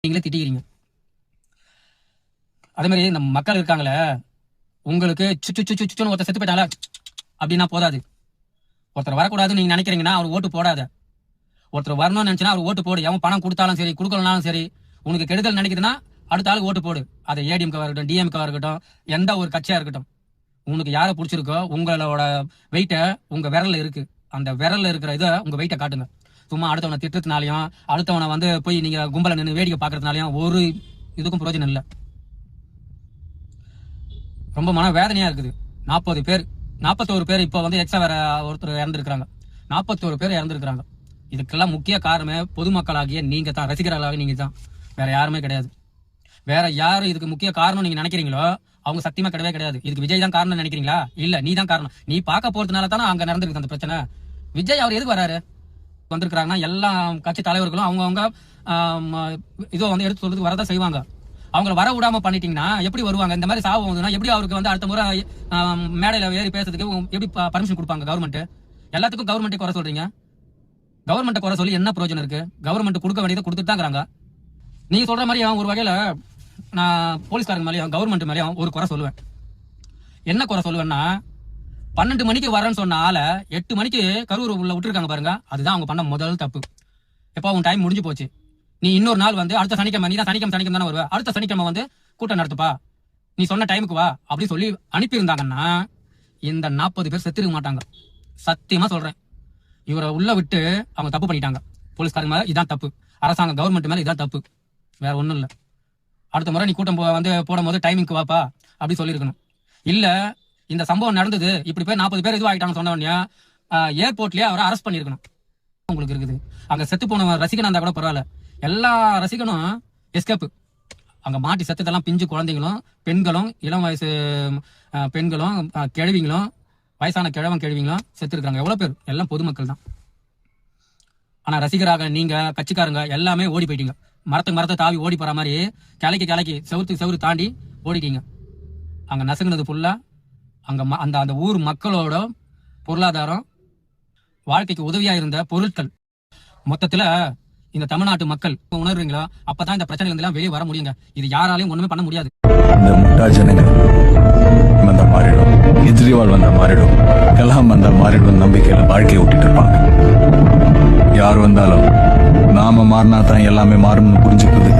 நீங்களே திட்டிக்கிறீங்க. அதே மாதிரி நம்ம மக்கள் இருக்காங்களே, உங்களுக்கு சுச்சுன்னு ஒருத்தர் செத்து போயிட்டாங்களா அப்படின்னா போதாது. ஒருத்தர் வரக்கூடாதுன்னு நீங்க நினைக்கிறீங்கன்னா அவர் ஓட்டு போடாத. ஒருத்தர் வரணும்னு நினைச்சுன்னா அவர் ஓட்டு போடு. எவன் பணம் கொடுத்தாலும் சரி கொடுக்கலனாலும் சரி, உனக்கு கெடுதல் நினைக்குதுன்னா அடுத்த ஆளுக்கு ஓட்டு போடு. அது ஏடிஎம்கா இருக்கட்டும், டிஎம்கா இருக்கட்டும், எந்த ஒரு கட்சியா இருக்கட்டும். உனக்கு யாரை பிடிச்சிருக்கோ உங்களோட வெயிட்டை உங்க விரல்ல இருக்கு. அந்த விரல்ல இருக்கிற இதை உங்க வெயிட்டை காட்டுங்க. சும்மா அடுத்தவனை திட்டத்தினாலையும் அடுத்தவனை போய் நீங்க கும்பலை நின்று வேடிக்கை பாக்குறதுனாலையும் ஒரு இதுக்கும் பிரயோஜனம் இல்லை. ரொம்ப மன வேதனையா இருக்குது. 40 பேர் 41 பேர் இப்போ எக்ஸ்ட்ரா வேற ஒருத்தர் இறந்துருக்காங்க. 41 பேர் இறந்துருக்காங்க. இதுக்கெல்லாம் முக்கிய காரணமே பொதுமக்களாகிய நீங்க தான், ரசிகர்களாக நீங்க தான், வேற யாருமே கிடையாது. வேற யாரு இதுக்கு முக்கிய காரணம் நீங்க நினைக்கிறீங்களோ அவங்க சத்தியமா கிடையவே கிடையாது. இதுக்கு விஜய் தான் காரணம் நினைக்கிறீங்களா? இல்ல, நீ தான் காரணம். நீ பார்க்க போறதுனால தானே அங்க நடந்திருக்கு அந்த பிரச்சனை. விஜய் அவர் எதுக்கு வராரு? வந்திருக்கிறாங்கன்னா எல்லா கட்சி தலைவர்களும் அவங்கவுங்க இதோ எடுத்து சொல்றது வரதான் செய்வாங்க. அவங்கள வர விடாம பண்ணிட்டீங்கன்னா எப்படி வருவாங்க? இந்த மாதிரி சாவு வந்ததுன்னா எப்படி அவருக்கு அடுத்த முறை மேடையில ஏறி பேசுறதுக்கு எப்படி பர்மிஷன் கொடுப்பாங்க கவர்மெண்ட்? எல்லாத்துக்கும் கவர்மெண்ட்டை குறை சொல்றீங்க. கவர்மெண்ட்டை குறை சொல்லி என்ன பிரயோஜனம் இருக்கு? கவர்மெண்ட் கொடுக்க வேண்டியதை கொடுத்துட்டு தான் இருக்கிறாங்க. நீங்க சொல்ற மாதிரி ஒரு வகையில நான் போலீஸ்காரங்க மேலேயும் கவர்மெண்ட் மேலேயும் ஒரு குறை சொல்லுவேன். என்ன குறை சொல்லுவேன்னா, 12 மணிக்கு வரேன்னு சொன்ன ஆளை 8 மணிக்கு கரூர் உள்ள விட்டுருக்காங்க பாருங்க. அதுதான் அவங்க பண்ண முதல் தப்பு. எப்போ உன் டைம் முடிஞ்சு போச்சு. நீ இன்னொரு நாள் அடுத்த சனிக்கிழமை, நீ தான் சனிக்கிழமை தானே வருவ, அடுத்த சனிக்கிழமை கூட்டம் நடத்துப்பா, நீ சொன்ன டைமுக்கு வா அப்படின்னு சொல்லி அனுப்பியிருந்தாங்கன்னா இந்த 40 பேர் செத்துருக்க மாட்டாங்க. சத்தியமா சொல்றேன். இவரை உள்ள விட்டு அவங்க தப்பு பண்ணிட்டாங்க. போலீஸ்காரங்க மேல இதான் தப்பு, அரசாங்கம் கவர்மெண்ட் மேல இதான் தப்பு, வேற ஒண்ணும் இல்ல. அடுத்த முறை நீ கூட்டம் போடும் போது டைமிங்க்கு வாப்பா அப்படி சொல்லியிருக்கணும். இல்ல, இந்த சம்பவம் நடந்தது இப்படி பேர் 40 பேர் இதுவாகிட்டாங்கன்னு சொன்ன உடனே ஏர்போர்ட்லயே அவரை அரெஸ்ட் பண்ணிருக்கணும். உங்களுக்கு இருக்குது. அங்க செத்து போன ரசிகனா இருந்தா கூட பரவாயில்ல, எல்லா ரசிகனும் எஸ்கேப். அங்க மாட்டி செத்ததெல்லாம் பிஞ்சு குழந்தைங்களும், பெண்களும், இளம் வயசு பெண்களும், கிழவிங்களும், வயசான கிழவிங்களும் செத்து இருக்காங்க. எவ்வளவு பேர்? எல்லாம் பொதுமக்கள் தான். ஆனா ரசிகராக நீங்க, கட்சிக்காரங்க எல்லாமே ஓடி போயிட்டீங்க. மரத்தை தாவி ஓடி போற மாதிரி கிளைக்கு செவுறு தாண்டி ஓடிட்டீங்க. அங்க நசுங்கினது ஃபுல்லா அங்க அந்த ஊர் மக்களோட பொருளாதாரம், வாழ்க்கைக்கு உதவியா இருந்த பொருட்கள். மொத்தத்துல இந்த தமிழ்நாட்டு மக்கள் உணர்றீங்களா? அப்பதான் இந்த பிரச்சனை எல்லாம் வெளியே வர முடியுங்க. இது யாராலையும் ஒண்ணுமே பண்ண முடியாது. இந்த முட்டா ஜனங்க வந்த மாறிடும், கெஜ்ரிவால் வந்த மாறிடும், எல்லாம் வந்த மாறிடும் நம்பிக்கையில வாழ்க்கையை விட்டுட்டு இருப்பாங்க. யார் வந்தாலும் நாம மாறினா தான் எல்லாமே மாறும்னு புரிஞ்சுக்கிறது